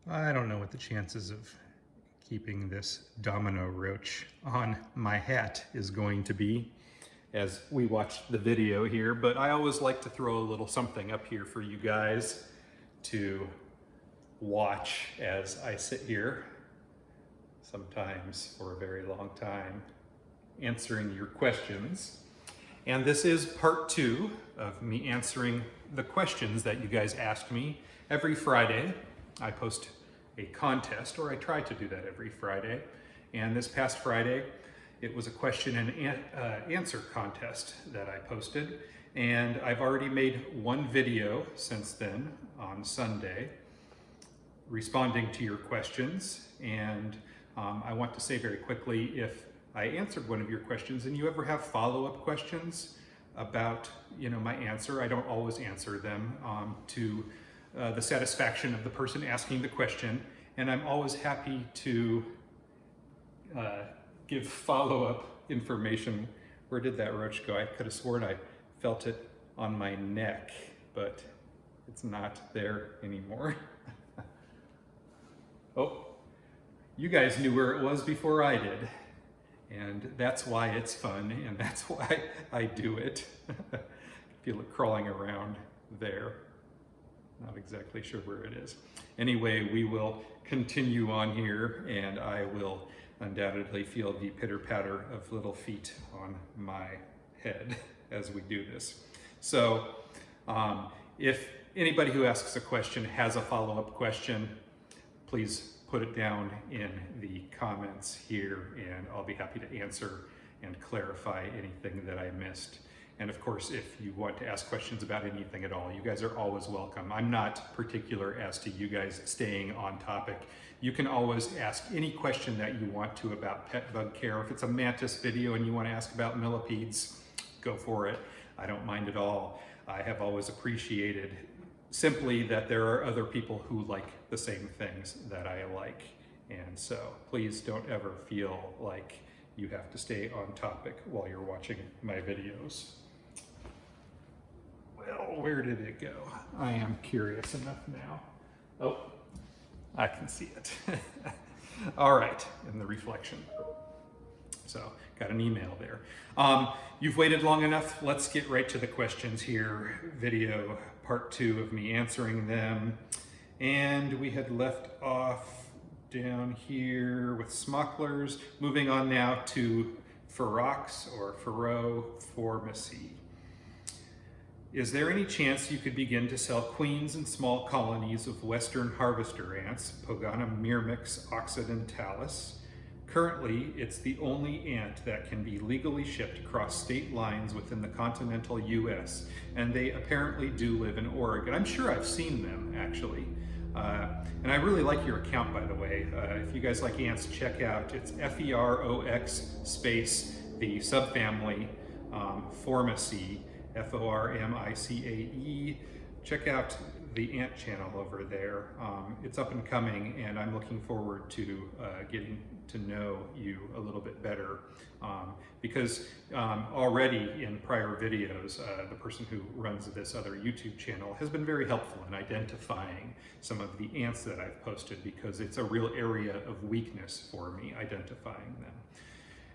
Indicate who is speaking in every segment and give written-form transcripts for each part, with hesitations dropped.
Speaker 1: I don't know what the chances of keeping this domino roach on my hat is going to be as we watch the video here, but I always like to throw a little something up here for you guys to watch as I sit here, sometimes for a very long time, answering your questions. And this is part 2 of me answering the questions that you guys ask me. Every Friday, I post a contest, or I try to do that every Friday. And this past Friday, it was a question and answer contest that I posted. And I've already made one video since then on Sunday responding to your questions. And I want to say very quickly, if I answered one of your questions and you ever have follow-up questions about my answer, I don't always answer them to the satisfaction of the person asking the question, and I'm always happy to give follow-up information. Where did that roach go? I could have sworn I felt it on my neck, but it's not there anymore. Oh, you guys knew where it was before I did, and that's why it's fun, and that's why I do it. Feel it crawling around there. Not exactly sure where it is. Anyway, we will continue on here, and I will undoubtedly feel the pitter-patter of little feet on my head as we do this. So if anybody who asks a question has a follow-up question, please put it down in the comments here, and I'll be happy to answer and clarify anything that I missed. And of course, if you want to ask questions about anything at all, you guys are always welcome. I'm not particular as to you guys staying on topic. You can always ask any question that you want to about pet bug care. If it's a mantis video and you want to ask about millipedes, go for it. I don't mind at all. I have always appreciated simply that there are other people who like the same things that I like. And so please don't ever feel like you have to stay on topic while you're watching my videos. Well, where did it go? I am curious enough now. Oh, I can see it. All right, in the reflection. So, got an email there. You've waited long enough. Let's get right to the questions here. Video part 2 of me answering them. And we had left off down here with smocklers. Moving on now to ferox or Pheroformaceae. Is there any chance you could begin to sell queens and small colonies of western harvester ants, Pogona myrmex occidentalis? Currently, it's the only ant that can be legally shipped across state lines within the continental US, and they apparently do live in Oregon. I'm sure I've seen them, actually. And I really like your account, by the way. If you guys like ants, check out, it's Ferox space, the subfamily Formaceae, Formicae. Check out the ant channel over there. It's up and coming, and I'm looking forward to getting to know you a little bit better because already in prior videos, the person who runs this other YouTube channel has been very helpful in identifying some of the ants that I've posted, because it's a real area of weakness for me, identifying them.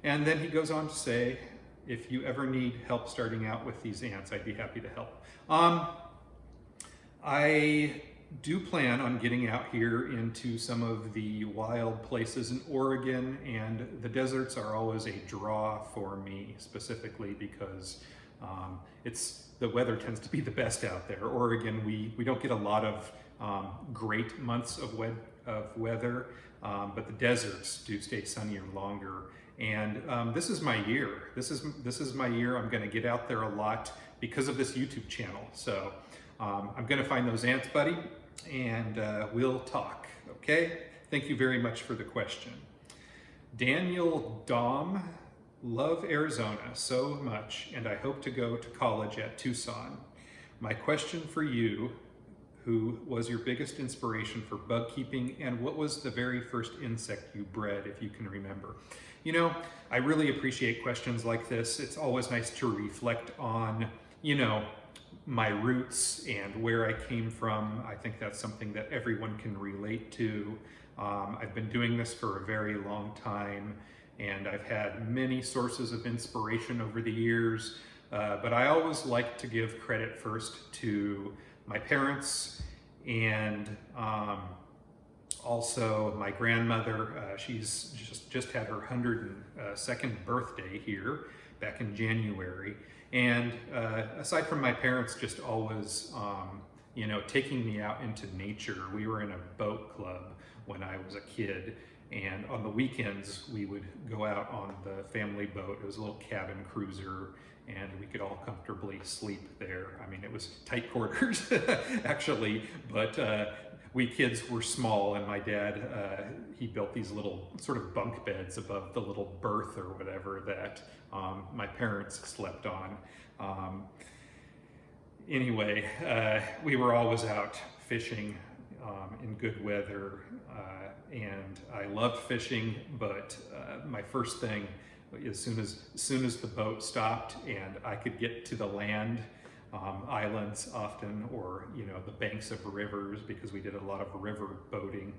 Speaker 1: And then he goes on to say, if you ever need help starting out with these ants, I'd be happy to help. I do plan on getting out here into some of the wild places in Oregon, and the deserts are always a draw for me, specifically because the weather tends to be the best out there. Oregon, we don't get a lot of great months of weather, but the deserts do stay sunnier longer. And this is my year. This is my year. I'm going to get out there a lot because of this YouTube channel. So I'm going to find those ants, buddy, and we'll talk. Okay? Thank you very much for the question. Daniel Dom, love Arizona so much, and I hope to go to college at Tucson. My question for you: who was your biggest inspiration for bug keeping, and what was the very first insect you bred, if you can remember? You know, I really appreciate questions like this. It's always nice to reflect on, my roots and where I came from. I think that's something that everyone can relate to. I've been doing this for a very long time, and I've had many sources of inspiration over the years, but I always like to give credit first to my parents and also my grandmother. She's just had her 102nd birthday here back in January. And aside from my parents just always, you know, taking me out into nature, we were in a boat club when I was a kid. And on the weekends, we would go out on the family boat. It was a little cabin cruiser, and we could all comfortably sleep there. I mean, it was tight quarters, actually, but we kids were small, and my dad, he built these little sort of bunk beds above the little berth or whatever that my parents slept on. Anyway, we were always out fishing in good weather, and I loved fishing, but my first thing, as soon as the boat stopped and I could get to the land, islands often, or you know, the banks of rivers, because we did a lot of river boating.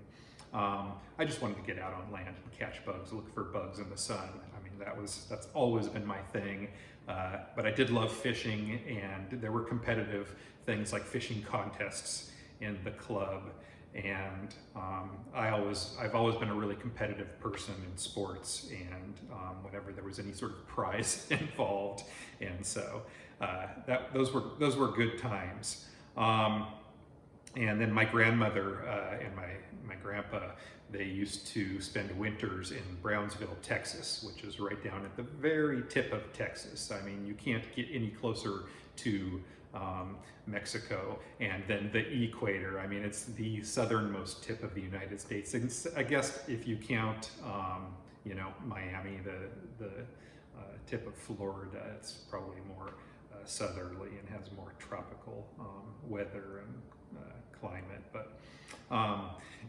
Speaker 1: I just wanted to get out on land and catch bugs, look for bugs in the sun. I mean, that's always been my thing. But I did love fishing, and there were competitive things like fishing contests in the club. And I've always been a really competitive person in sports, and whenever there was any sort of prize involved, and so those were good times. And then my grandmother and my grandpa, they used to spend winters in Brownsville, Texas, which is right down at the very tip of Texas. I mean, you can't get any closer to Mexico, and then the equator. I mean, it's the southernmost tip of the United States. And I guess if you count, you know, Miami, the tip of Florida, it's probably more southerly and has more tropical weather and climate. But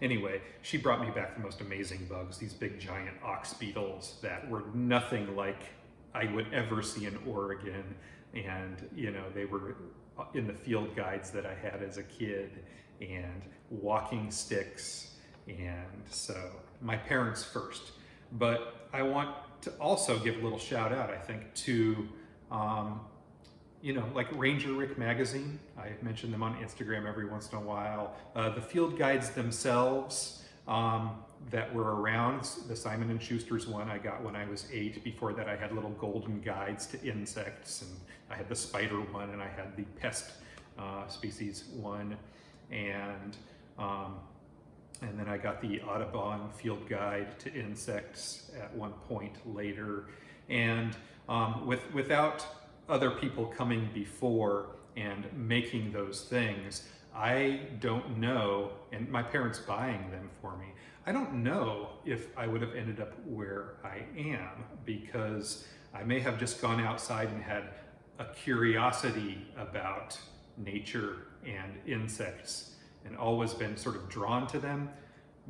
Speaker 1: anyway, she brought me back the most amazing bugs, these big giant ox beetles that were nothing like I would ever see in Oregon. And you know, they were in the field guides that I had as a kid, and walking sticks. And so my parents first, but I want to also give a little shout out, I think, to you know, like Ranger Rick magazine. I mention them on Instagram every once in a while. The field guides themselves that were around, the Simon & Schuster's one I got when I was 8. Before that, I had little golden guides to insects, and I had the spider one, and I had the pest species one, and then I got the Audubon field guide to insects at one point later. And without other people coming before and making those things, I don't know, and my parents buying them for me, I don't know if I would have ended up where I am, because I may have just gone outside and had a curiosity about nature and insects and always been sort of drawn to them.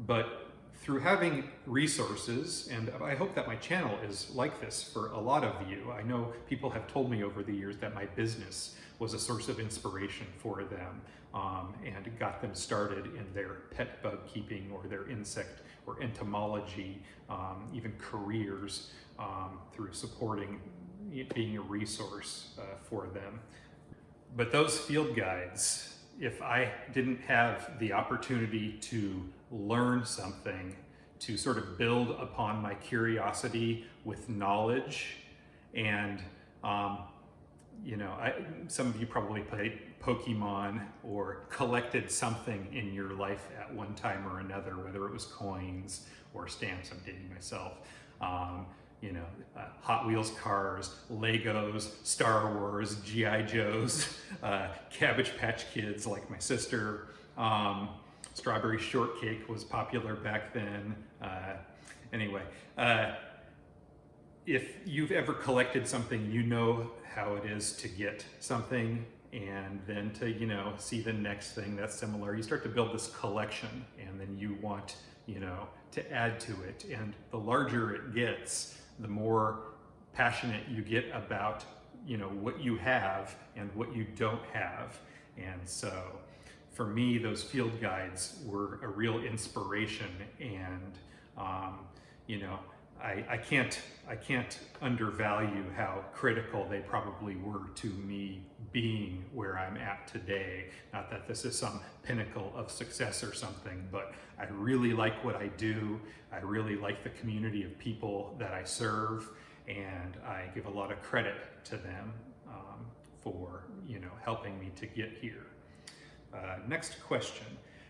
Speaker 1: But through having resources, and I hope that my channel is like this for a lot of you. I know people have told me over the years that my business was a source of inspiration for them, and got them started in their pet bug keeping or their insect or entomology, even careers, through supporting being a resource for them. But those field guides, if I didn't have the opportunity to learn something, to sort of build upon my curiosity with knowledge, and you know, some of you probably played Pokemon or collected something in your life at one time or another, whether it was coins or stamps. I'm dating myself. You know, Hot Wheels cars, Legos, Star Wars, G.I. Joes, Cabbage Patch Kids like my sister. Strawberry shortcake was popular back then. Anyway, if you've ever collected something, you know how it is to get something and then to, you know, see the next thing that's similar. You start to build this collection, and then you want, you know, to add to it. And the larger it gets, the more passionate you get about you know, what you have and what you don't have. And so for me, those field guides were a real inspiration, and you know, I can't undervalue how critical they probably were to me being where I'm at today. Not that this is some pinnacle of success or something, but I really like what I do. I really like the community of people that I serve, and I give a lot of credit to them for, you know, helping me to get here. Next question.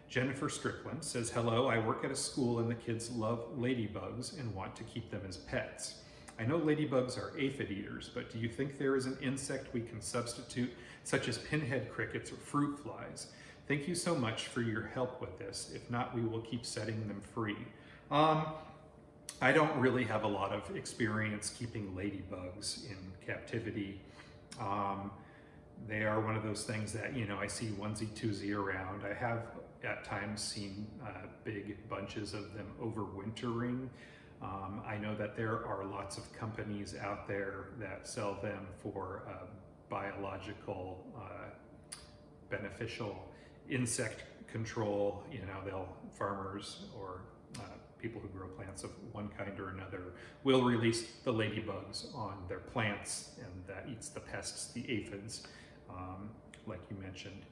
Speaker 1: Jennifer Strickland says, hello, I work at a school and the kids love ladybugs and want to keep them as pets. I know ladybugs are aphid eaters, but do you think there is an insect we can substitute, such as pinhead crickets or fruit flies? Thank you so much for your help with this. If not, we will keep setting them free. I don't really have a lot of experience keeping ladybugs in captivity. They are one of those things that, you know, I see onesie twosie around. I have at times seen big bunches of them overwintering. I know that there are lots of companies out there that sell them for biological, beneficial insect control. You know, farmers or people who grow plants of one kind or another will release the ladybugs on their plants, and that eats the pests, the aphids, like you mentioned.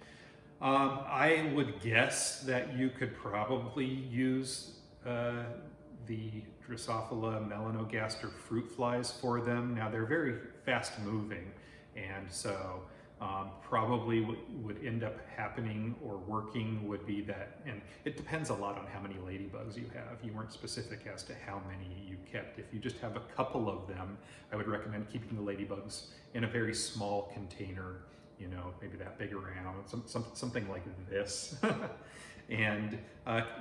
Speaker 1: I would guess that you could probably use the Drosophila melanogaster fruit flies for them. Now they're very fast moving, and so probably what would end up happening or working would be that, and it depends a lot on how many ladybugs you have. You weren't specific as to how many you kept. If you just have a couple of them, I would recommend keeping the ladybugs in a very small container, you know, maybe that big around, something like this. And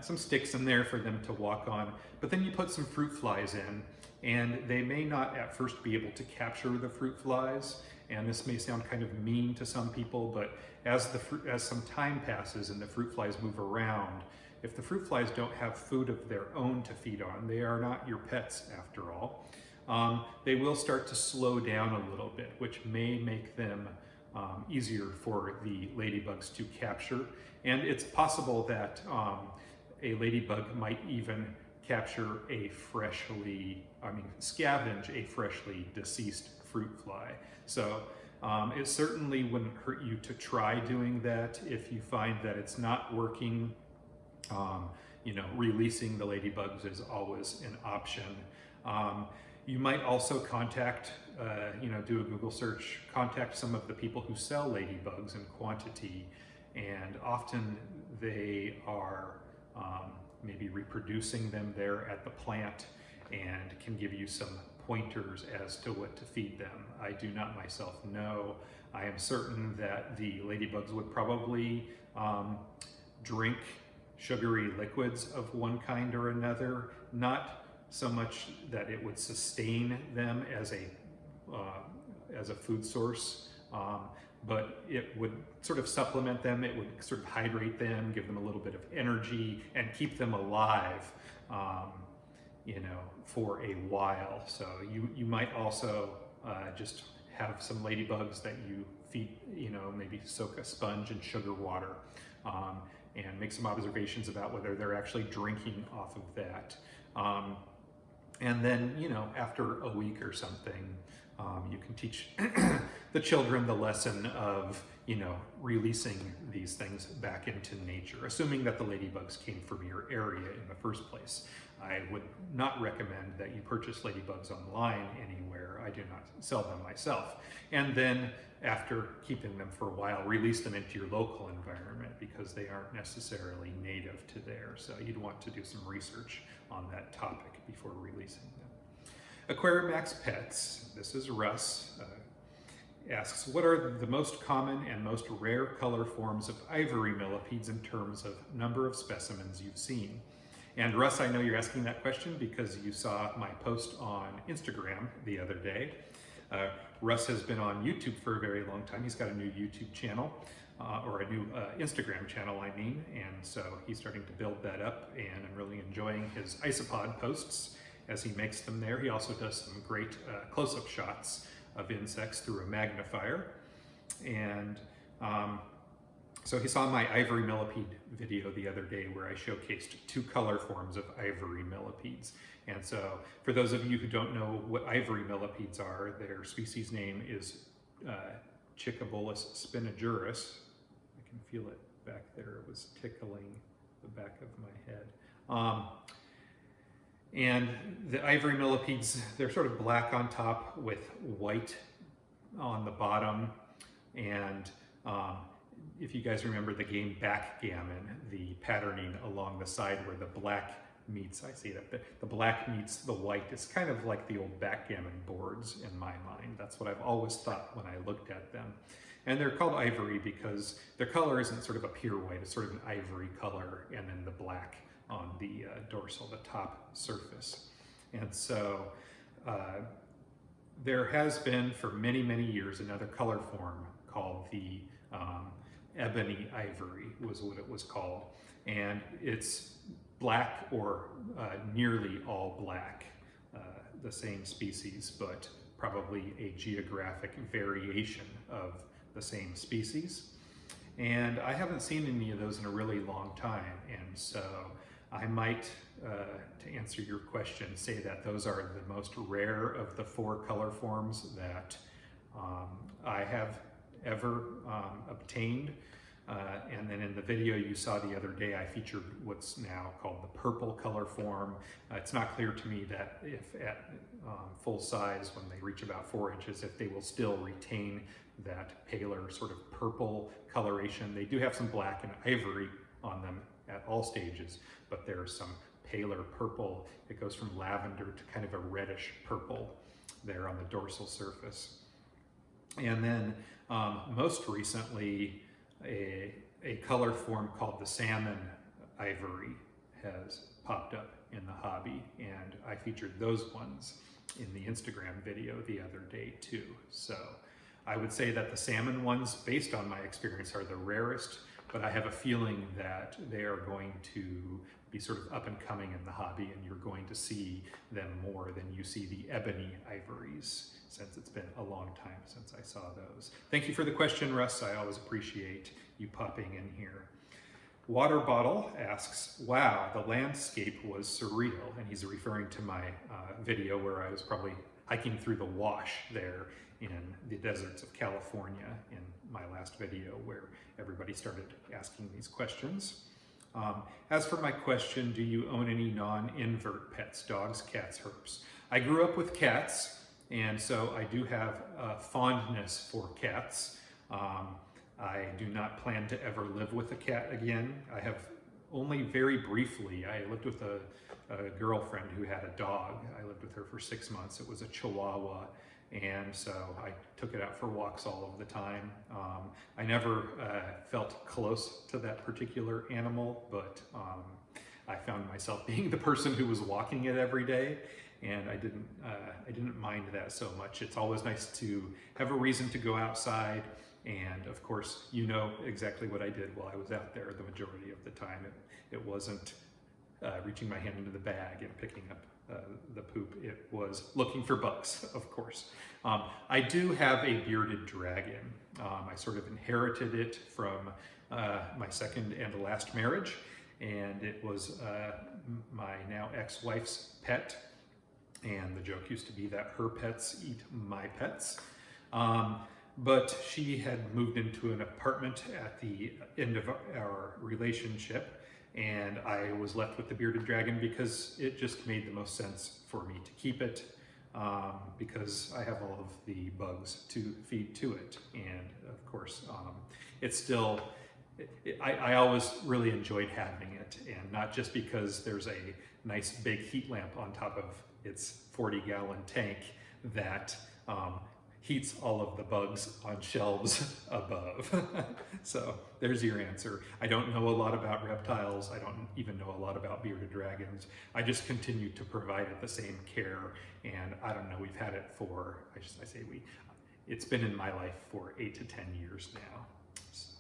Speaker 1: some sticks in there for them to walk on. But then you put some fruit flies in, and they may not at first be able to capture the fruit flies. And this may sound kind of mean to some people, but as some time passes and the fruit flies move around, if the fruit flies don't have food of their own to feed on, they are not your pets after all, they will start to slow down a little bit, which may make them easier for the ladybugs to capture. And it's possible that a ladybug might even scavenge a freshly deceased fruit fly. So it certainly wouldn't hurt you to try doing that. If you find that it's not working, you know, releasing the ladybugs is always an option. You might also contact, you know, do a Google search, contact some of the people who sell ladybugs in quantity, and often they are maybe reproducing them there at the plant and can give you some pointers as to what to feed them. I do not myself know. I am certain that the ladybugs would probably drink sugary liquids of one kind or another, not so much that it would sustain them as a food source, but it would sort of supplement them. It would sort of hydrate them, give them a little bit of energy, and keep them alive, you know, for a while. So you might also just have some ladybugs that you feed, you know, maybe soak a sponge in sugar water, and make some observations about whether they're actually drinking off of that. And then, you know, after a week or something, you can teach the children the lesson of, you know, releasing these things back into nature, assuming that the ladybugs came from your area in the first place. I would not recommend that you purchase ladybugs online anywhere. I do not sell them myself. And then after keeping them for a while, release them into your local environment, because they aren't necessarily native to there. So you'd want to do some research on that topic before releasing them. Aquarimax Pets, this is Russ, asks, what are the most common and most rare color forms of ivory millipedes in terms of number of specimens you've seen? And Russ, I know you're asking that question because you saw my post on Instagram the other day. Russ has been on YouTube for a very long time. He's got a new YouTube channel, or a new Instagram channel, I mean, and so he's starting to build that up, and I'm really enjoying his isopod posts as he makes them there. He also does some great close-up shots of insects through a magnifier. And so he saw my ivory millipede video the other day where I showcased 2 color forms of ivory millipedes. And so for those of you who don't know what ivory millipedes are, their species name is Chicobolus spinigurus. I can feel it back there. It was tickling the back of my head. And the ivory millipedes, they're sort of black on top with white on the bottom. And if you guys remember the game backgammon, the patterning along the side where the black meets, I see that the black meets the white, it's kind of like the old backgammon boards in my mind. That's what I've always thought when I looked at them. And they're called ivory because their color isn't sort of a pure white, it's sort of an ivory color, and then the black on the dorsal, the top surface. And so there has been for many, many years another color form called the ebony ivory was what it was called. And it's black or nearly all black, the same species, but probably a geographic variation of the same species. And I haven't seen any of those in a really long time. And so I might, to answer your question, say that those are the most rare of the 4 color forms that I have ever obtained. And then in the video you saw the other day, I featured what's now called the purple color form. It's not clear to me that if at full size, when they reach about 4 inches, if they will still retain that paler sort of purple coloration. They do have some black and ivory on them at all stages, but there's some paler purple. It goes from lavender to kind of a reddish purple there on the dorsal surface. And then most recently, a color form called the salmon ivory has popped up in the hobby, and I featured those ones in the Instagram video the other day too. So I would say that the salmon ones, based on my experience, are the rarest, but I have a feeling that they are going to be sort of up and coming in the hobby, and you're going to see them more than you see the ebony ivories, since it's been a long time since I saw those. Thank you for the question, Russ. I always appreciate you popping in here. Water Bottle asks, wow, the landscape was surreal. And he's referring to my video where I was probably hiking through the wash there in the deserts of California in my last video, where everybody started asking these questions. As for my question, do you own any non-invert pets, dogs, cats, herps? I grew up with cats, and so I do have a fondness for cats. I do not plan to ever live with a cat again. I have only very briefly. I lived with a girlfriend who had a dog. I lived with her for 6 months. It was a Chihuahua, and so I took it out for walks all of the time. I never felt close to that particular animal, but I found myself being the person who was walking it every day, and I didn't mind that so much. It's always nice to have a reason to go outside, and of course, you know exactly what I did while I was out there the majority of the time. It wasn't reaching my hand into the bag and picking up the poop. It was looking for bugs, of course. I do have a bearded dragon. I sort of inherited it from my second and last marriage, and it was my now ex-wife's pet. And the joke used to be that her pets eat my pets. But she had moved into an apartment at the end of our relationship, and I was left with the bearded dragon because it just made the most sense for me to keep it, because I have all of the bugs to feed to it. And of course, it's still, I always really enjoyed having it, and not just because there's a nice big heat lamp on top of its 40-gallon tank that heats all of the bugs on shelves above. So there's your answer. I don't know a lot about reptiles. I don't even know a lot about bearded dragons. I just continue to provide it the same care, and I don't know, we've had it for, it's been in my life for 8 to 10 years now. So.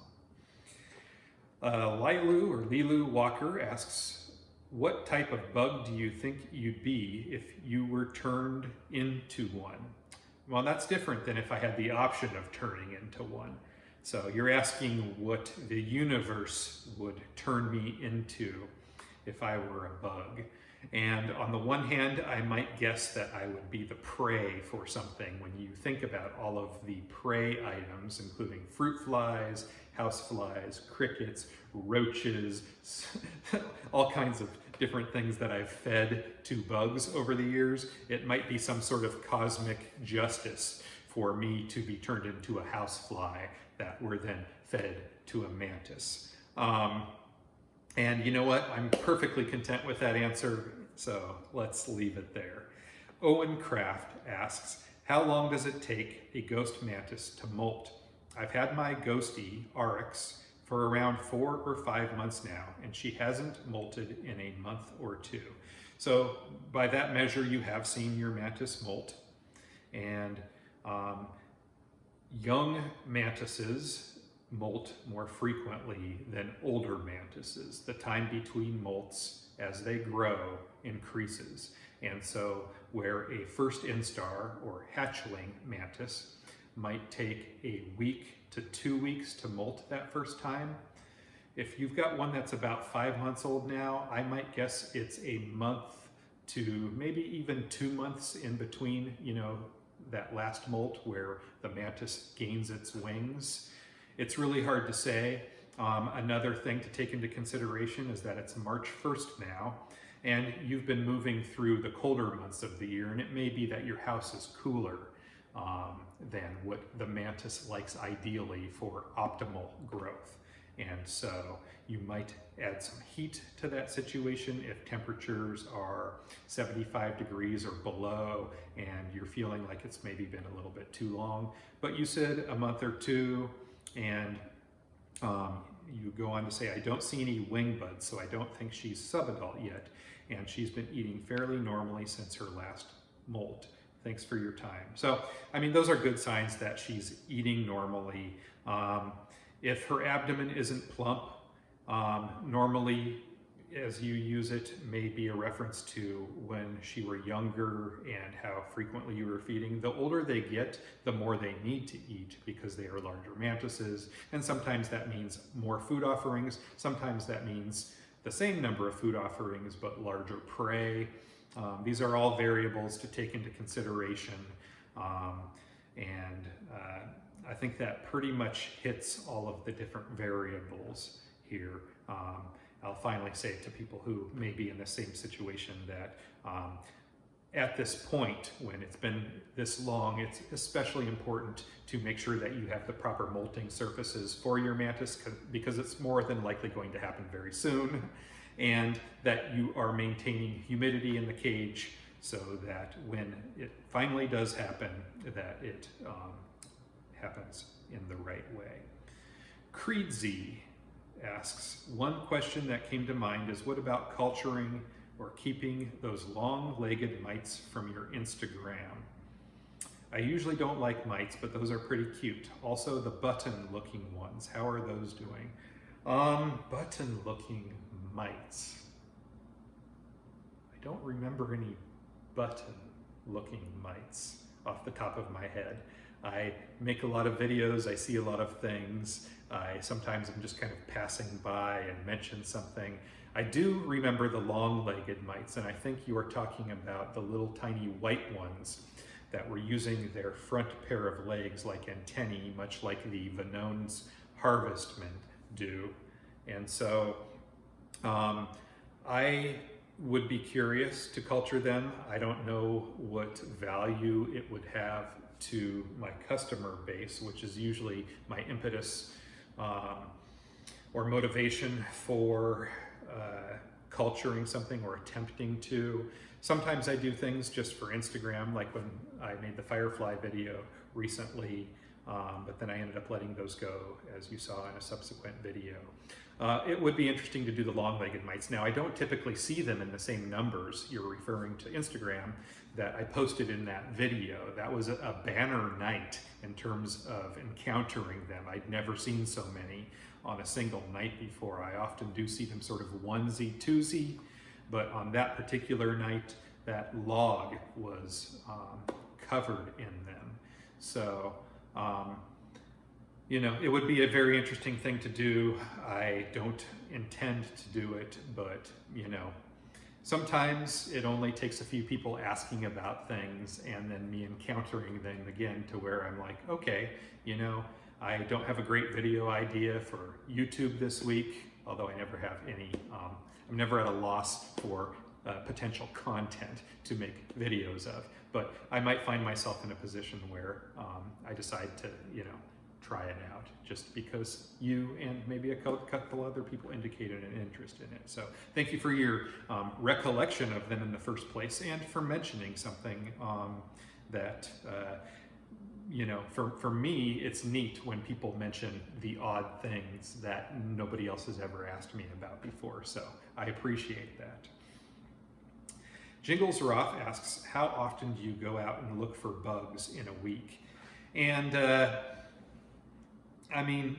Speaker 1: Lilu Walker asks, what type of bug do you think you'd be if you were turned into one? Well, that's different than if I had the option of turning into one. So you're asking what the universe would turn me into if I were a bug. And on the one hand, I might guess that I would be the prey for something. When you think about all of the prey items, including fruit flies, house flies, crickets, roaches, all kinds of different things that I've fed to bugs over the years, it might be some sort of cosmic justice for me to be turned into a house fly that were then fed to a mantis. And you know what? I'm perfectly content with that answer, so let's leave it there. Owen Kraft asks, how long does it take a ghost mantis to molt? I've had my ghostie, Arx, for around 4 or 5 months now, and she hasn't molted in a month or 2. So by that measure, you have seen your mantis molt. And young mantises molt more frequently than older mantises. The time between molts as they grow increases. And so where a first instar or hatchling mantis might take a week to 2 weeks to molt that first time, if you've got one that's about 5 months old now, I might guess it's a month to maybe even 2 months in between, you know, that last molt where the mantis gains its wings. It's really hard to say. Another thing to take into consideration is that it's March 1st now, and you've been moving through the colder months of the year, and it may be that your house is cooler than what the mantis likes ideally for optimal growth. And so you might add some heat to that situation if temperatures are 75 degrees or below and you're feeling like it's maybe been a little bit too long. But you said a month or 2, and you go on to say, I don't see any wing buds, so I don't think she's subadult yet, and she's been eating fairly normally since her last molt. Thanks for your time. So, I mean, those are good signs that she's eating normally. If her abdomen isn't plump, normally as you use it may be a reference to when she were younger and how frequently you were feeding. The older they get, the more they need to eat because they are larger mantises. And sometimes that means more food offerings. Sometimes that means the same number of food offerings, but larger prey. These are all variables to take into consideration. I think that pretty much hits all of the different variables here. I'll finally say it to people who may be in the same situation that at this point, when it's been this long, it's especially important to make sure that you have the proper molting surfaces for your mantis because it's more than likely going to happen very soon, and that you are maintaining humidity in the cage so that when it finally does happen, that it happens in the right way. Creedsy asks, one question that came to mind is, what about culturing or keeping those long-legged mites from your Instagram? I usually don't like mites, but those are pretty cute. Also the button-looking ones, how are those doing? Button-looking mites. I don't remember any button-looking mites off the top of my head. I make a lot of videos, I see a lot of things. Sometimes I'm just kind of passing by and mention something. I do remember the long-legged mites, and I think you are talking about the little tiny white ones that were using their front pair of legs like antennae, much like the Venon's harvestmen do. And so I would be curious to culture them. I don't know what value it would have to my customer base, which is usually my impetus or motivation for culturing something or attempting to. Sometimes I do things just for Instagram, like when I made the firefly video recently, but then I ended up letting those go, as you saw in a subsequent video. It would be interesting to do the long-legged mites. Now, I don't typically see them in the same numbers you're referring to Instagram that I posted in that video. That was a banner night in terms of encountering them. I'd never seen so many on a single night before. I often do see them sort of onesie, twosie, but on that particular night, that log was covered in them. So, you know, it would be a very interesting thing to do. I don't intend to do it, but, you know, sometimes it only takes a few people asking about things and then me encountering them again to where I'm like, okay, you know, I don't have a great video idea for YouTube this week, although I never have any, I'm never at a loss for potential content to make videos of, but I might find myself in a position where I decide to, you know, try it out just because you and maybe a couple other people indicated an interest in it. So thank you for your recollection of them in the first place and for mentioning something that, you know, for me, it's neat when people mention the odd things that nobody else has ever asked me about before. So I appreciate that. Jingles Roth asks, how often do you go out and look for bugs in a week? And I mean,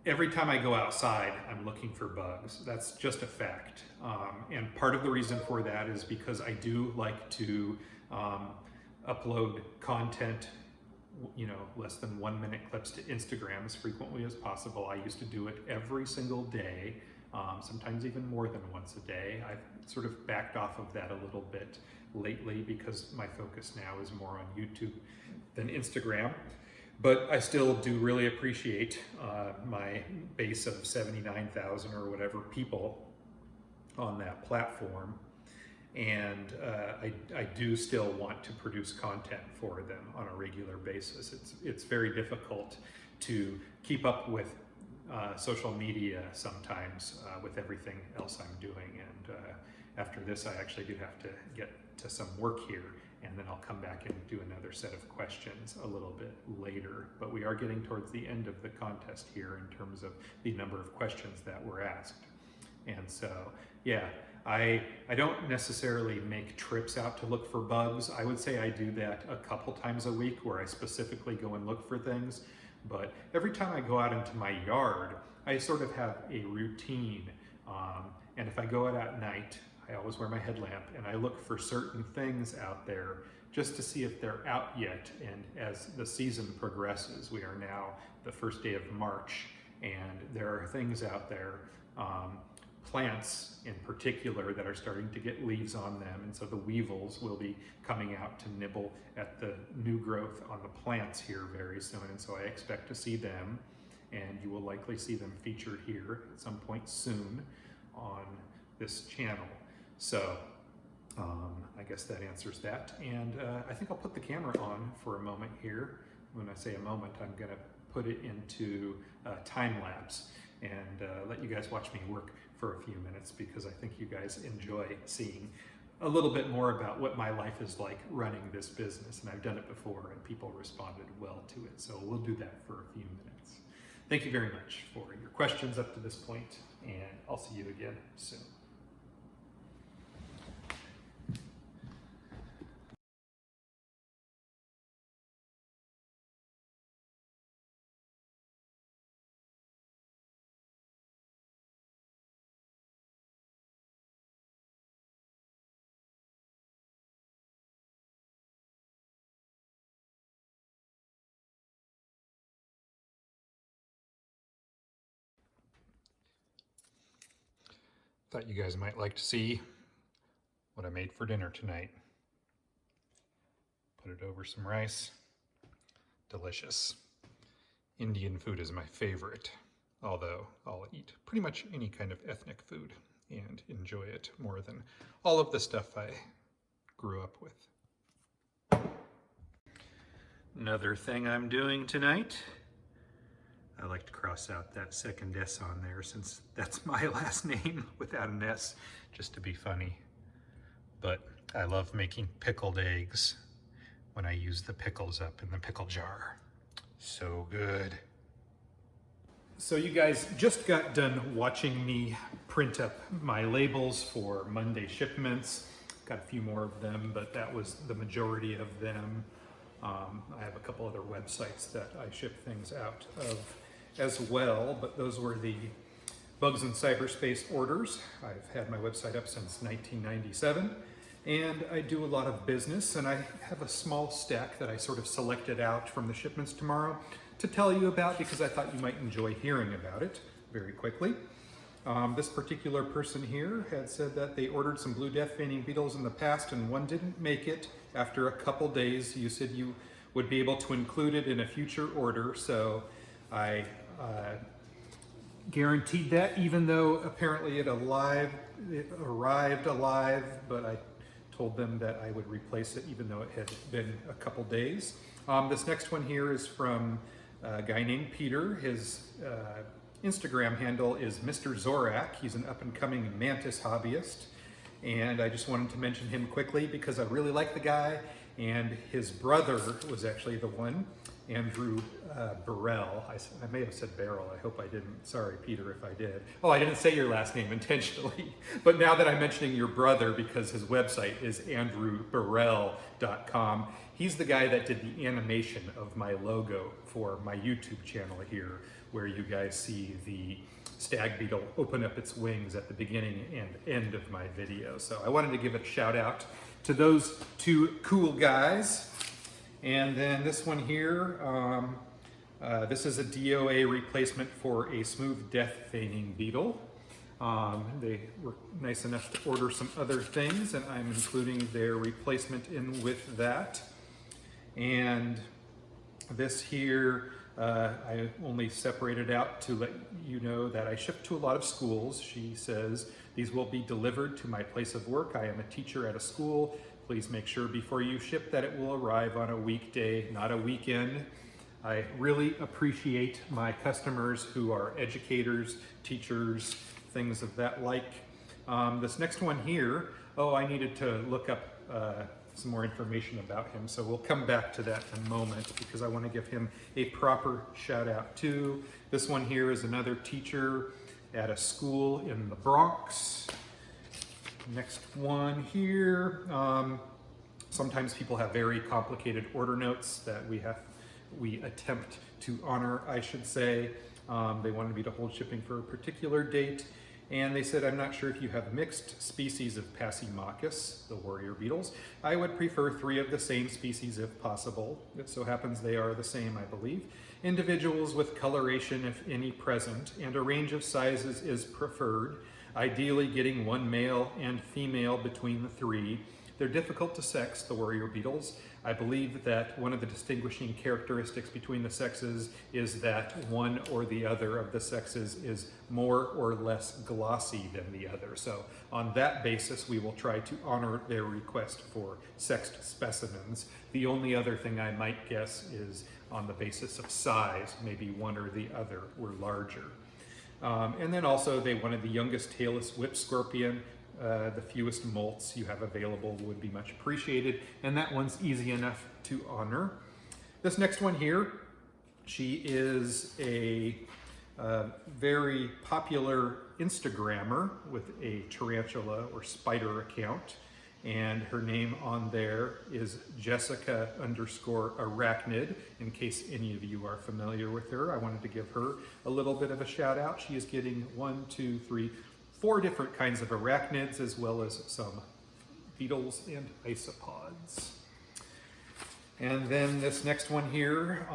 Speaker 1: every time I go outside, I'm looking for bugs. That's just a fact. And part of the reason for that is because I do like to upload content, you know, less than 1 minute clips to Instagram as frequently as possible. I used to do it every single day, sometimes even more than once a day. I've sort of backed off of that a little bit lately because my focus now is more on YouTube than Instagram. But I still do really appreciate my base of 79,000 or whatever people on that platform. And I do still want to produce content for them on a regular basis. It's very difficult to keep up with social media sometimes with everything else I'm doing. And after this, I actually do have to get to some work here, and then I'll come back and do another set of questions a little bit later. But we are getting towards the end of the contest here in terms of the number of questions that were asked. And so, yeah, I don't necessarily make trips out to look for bugs. I would say I do that a couple times a week where I specifically go and look for things. But every time I go out into my yard, I sort of have a routine. And if I go out at night, I always wear my headlamp and I look for certain things out there just to see if they're out yet. And as the season progresses, we are now the first day of March, and there are things out there, plants in particular, that are starting to get leaves on them. And so the weevils will be coming out to nibble at the new growth on the plants here very soon. And so I expect to see them, and you will likely see them featured here at some point soon on this channel. So I guess that answers that. And I think I'll put the camera on for a moment here. When I say a moment, I'm gonna put it into time lapse and let you guys watch me work for a few minutes, because I think you guys enjoy seeing a little bit more about what my life is like running this business. And I've done it before and people responded well to it. So we'll do that for a few minutes. Thank you very much for your questions up to this point, and I'll see you again soon. Thought you guys might like to see what I made for dinner tonight. Put it over some rice. Delicious. Indian food is my favorite, although I'll eat pretty much any kind of ethnic food and enjoy it more than all of the stuff I grew up with. Another thing I'm doing tonight, I like to cross out that second S on there since that's my last name without an S, just to be funny. But I love making pickled eggs when I use the pickles up in the pickle jar. So good. So you guys just got done watching me print up my labels for Monday shipments. Got a few more of them, but that was the majority of them. I have a couple other websites that I ship things out of as well, but those were the Bugs in Cyberspace orders. I've had my website up since 1997, And I do a lot of business, and I have a small stack that I sort of selected out from the shipments tomorrow to tell you about because I thought you might enjoy hearing about it very quickly. This particular person here had said that they ordered some blue death feigning beetles in the past and one didn't make it. After a couple days, you said you would be able to include it in a future order, so I guaranteed that, even though apparently it arrived alive, but I told them that I would replace it even though it had been a couple days. This next one here is from a guy named Peter. His Instagram handle is Mr. Zorak. He's an up-and-coming mantis hobbyist, and I just wanted to mention him quickly because I really like the guy, and his brother was actually the one, Andrew Burrell. I may have said Barrel, I hope I didn't. Sorry, Peter, if I did. Oh, I didn't say your last name intentionally, but now that I'm mentioning your brother, because his website is andrewburrell.com, he's the guy that did the animation of my logo for my YouTube channel here, where you guys see the stag beetle open up its wings at the beginning and end of my video. So I wanted to give a shout out to those two cool guys. And then this one here, this is a DOA replacement for a smooth death feigning beetle. They were nice enough to order some other things, and I'm including their replacement in with that. And this here, I only separated out to let you know that I ship to a lot of schools. She says, these will be delivered to my place of work. I am a teacher at a school. Please make sure before you ship that it will arrive on a weekday, not a weekend. I really appreciate my customers who are educators, teachers, things of that like. This next one here, I needed to look up some more information about him, so we'll come back to that in a moment because I want to give him a proper shout out too. This one here is another teacher at a school in the Bronx. Next one here, sometimes people have very complicated order notes that we attempt to honor, I should say. They wanted me to hold shipping for a particular date, and they said, I'm not sure if you have mixed species of Passymachus, the warrior beetles. I would prefer 3 of the same species if possible. It so happens they are the same, I believe. Individuals with coloration, if any, present, and a range of sizes is preferred. Ideally getting 1 male and female between the 3. They're difficult to sex, the warrior beetles. I believe that one of the distinguishing characteristics between the sexes is that one or the other of the sexes is more or less glossy than the other. So on that basis, we will try to honor their request for sexed specimens. The only other thing I might guess is on the basis of size, maybe one or the other were larger. And then also they wanted the youngest tailless whip scorpion. The fewest molts you have available would be much appreciated, and that one's easy enough to honor. This next one here, she is a very popular Instagrammer with a tarantula or spider account, and her name on there is Jessica_arachnid. In case any of you are familiar with her, I wanted to give her a little bit of a shout out. She is getting 1, 2, 3, 4 different kinds of arachnids, as well as some beetles and isopods. And then this next one here,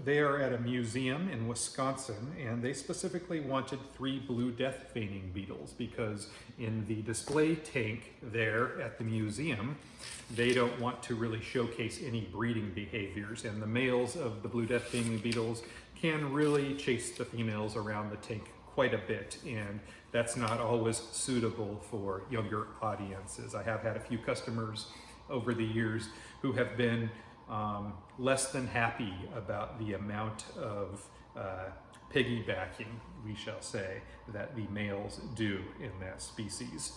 Speaker 1: they are at a museum in Wisconsin, and they specifically wanted 3 blue death feigning beetles because in the display tank there at the museum, they don't want to really showcase any breeding behaviors, and the males of the blue death feigning beetles can really chase the females around the tank quite a bit, and that's not always suitable for younger audiences. I have had a few customers over the years who have been less than happy about the amount of piggybacking, we shall say, that the males do in that species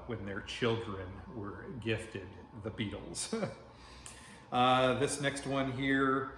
Speaker 1: when their children were gifted the beetles. This next one here,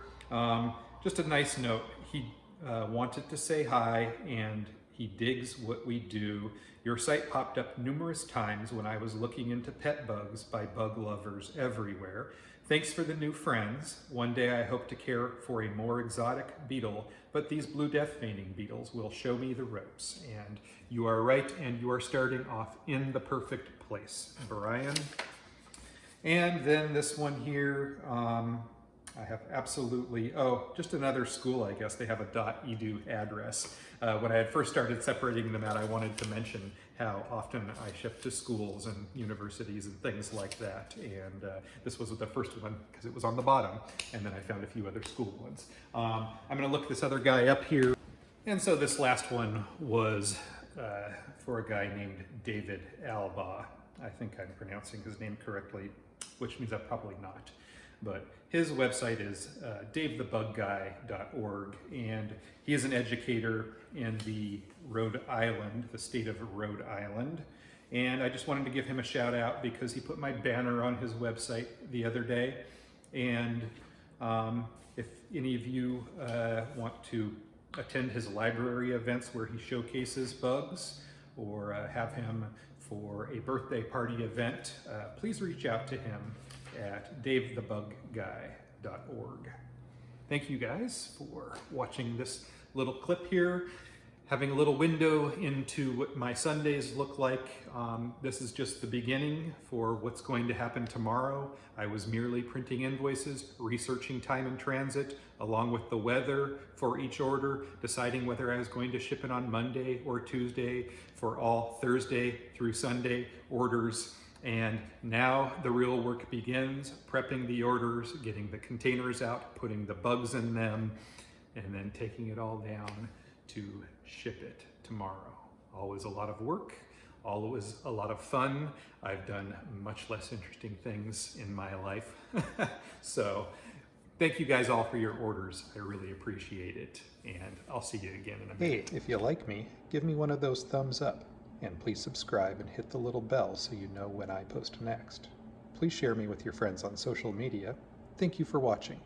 Speaker 1: just a nice note. He wanted to say hi, and he digs what we do. Your site popped up numerous times when I was looking into pet bugs by bug lovers everywhere. Thanks for the new friends. One day I hope to care for a more exotic beetle, but these blue death feigning beetles will show me the ropes. And you are right, and you are starting off in the perfect place. Brian, And then this one here, I have absolutely, oh, just another school, I guess. They have a .edu address. When I had first started separating them out, I wanted to mention how often I ship to schools and universities and things like that. And this was the first one because it was on the bottom. And then I found a few other school ones. I'm gonna look this other guy up here. And so this last one was for a guy named David Alba. I think I'm pronouncing his name correctly, which means I'm probably not. But his website is davethebugguy.org, and he is an educator in the state of Rhode Island. And I just wanted to give him a shout out because he put my banner on his website the other day. And if any of you want to attend his library events where he showcases bugs, or have him for a birthday party event, please reach out to him at davethebugguy.org. Thank you guys for watching this little clip here, having a little window into what my Sundays look like. This is just the beginning for what's going to happen tomorrow. I was merely printing invoices, researching time in transit, along with the weather for each order, deciding whether I was going to ship it on Monday or Tuesday for all Thursday through Sunday orders. And now the real work begins, prepping the orders, getting the containers out, putting the bugs in them, and then taking it all down to ship it tomorrow. Always a lot of work, always a lot of fun. I've done much less interesting things in my life. So thank you guys all for your orders. I really appreciate it. And I'll see you again in a minute.
Speaker 2: Hey, if you like me, give me one of those thumbs up. And please subscribe and hit the little bell so you know when I post next. Please share me with your friends on social media. Thank you for watching.